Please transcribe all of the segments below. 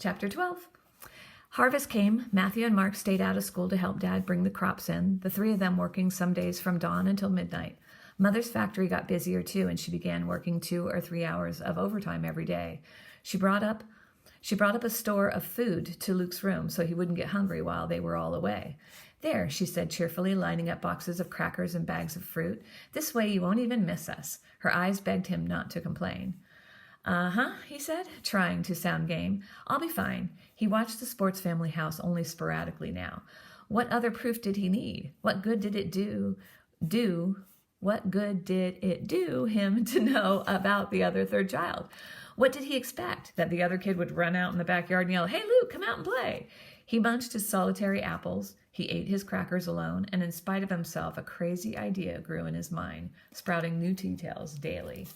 Chapter 12. Harvest came. Matthew and Mark stayed out of school to help Dad bring the crops in, the three of them working some days from dawn until midnight. Mother's factory got busier too, and she began working 2 or 3 hours of overtime every day. She brought up a store of food to Luke's room so he wouldn't get hungry while they were all away. "There," she said cheerfully, lining up boxes of crackers and bags of fruit. "This way you won't even miss us." Her eyes begged him not to complain. "Uh-huh," he said, trying to sound game. "I'll be fine." He watched the Sports Family house only sporadically now. What other proof did he need? What good did it do him to know about the other third child? What did he expect? That the other kid would run out in the backyard and yell, "Hey, Luke, come out and play." He munched his solitary apples. He ate his crackers alone, and in spite of himself, a crazy idea grew in his mind, sprouting new details daily.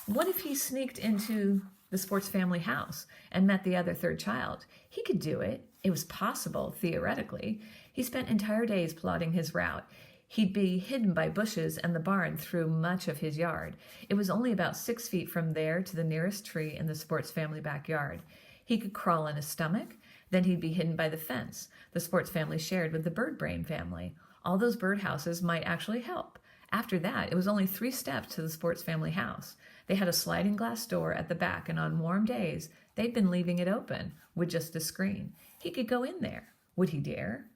What if he sneaked into the Sports Family house and met the other third child? He could do it. It was possible, theoretically. He spent entire days plotting his route. He'd be hidden by bushes and the barn through much of his yard. It was only about 6 feet from there to the nearest tree in the Sports Family backyard. He could crawl in his stomach. Then he'd be hidden by the fence the Sports Family shared with the Bird Brain family. All those birdhouses might actually help. After that, it was only 3 steps to the Sports Family house. They had a sliding glass door at the back, and on warm days, they'd been leaving it open with just a screen. He could go in there. Would he dare?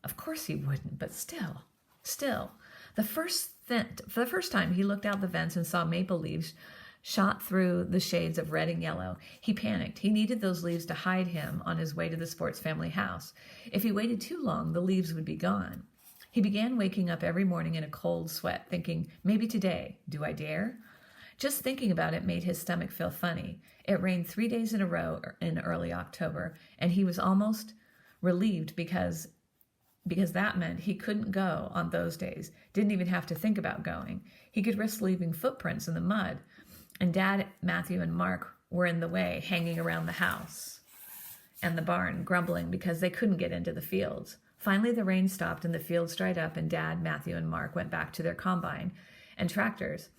Of course he wouldn't, but still. For the first time, he looked out the vents and saw maple leaves shot through the shades of red and yellow. He panicked. He needed those leaves to hide him on his way to the Sports Family house. If he waited too long, the leaves would be gone. He began waking up every morning in a cold sweat, thinking, maybe today. Do I dare? Just thinking about it made his stomach feel funny. It rained 3 days in a row in early October, and he was almost relieved because that meant he couldn't go on those days, didn't even have to think about going. He could risk leaving footprints in the mud, and Dad, Matthew, and Mark were in the way, hanging around the house and the barn, grumbling because they couldn't get into the fields. Finally, the rain stopped and the fields dried up, and Dad, Matthew, and Mark went back to their combine and tractors,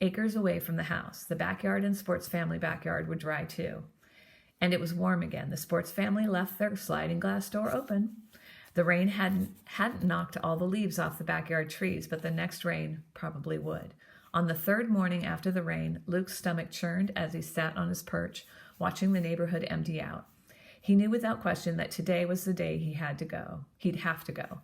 acres away from the house. The backyard and Sports Family backyard were dry too. And it was warm again. The Sports Family left their sliding glass door open. The rain hadn't knocked all the leaves off the backyard trees, but the next rain probably would. On the 3rd morning after the rain, Luke's stomach churned as he sat on his perch, watching the neighborhood empty out. He knew without question that today was the day he had to go. He'd have to go,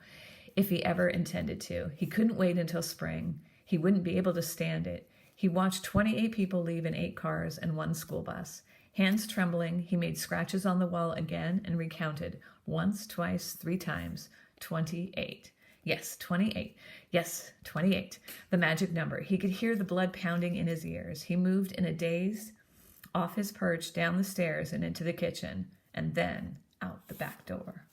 if he ever intended to. He couldn't wait until spring. He wouldn't be able to stand it. He watched 28 people leave in 8 cars and 1 school bus. Hands trembling, he made scratches on the wall again and recounted. Once, twice, 3 times. 28. Yes, 28. Yes, 28. The magic number. He could hear the blood pounding in his ears. He moved in a daze off his perch, down the stairs and into the kitchen, and then out the back door.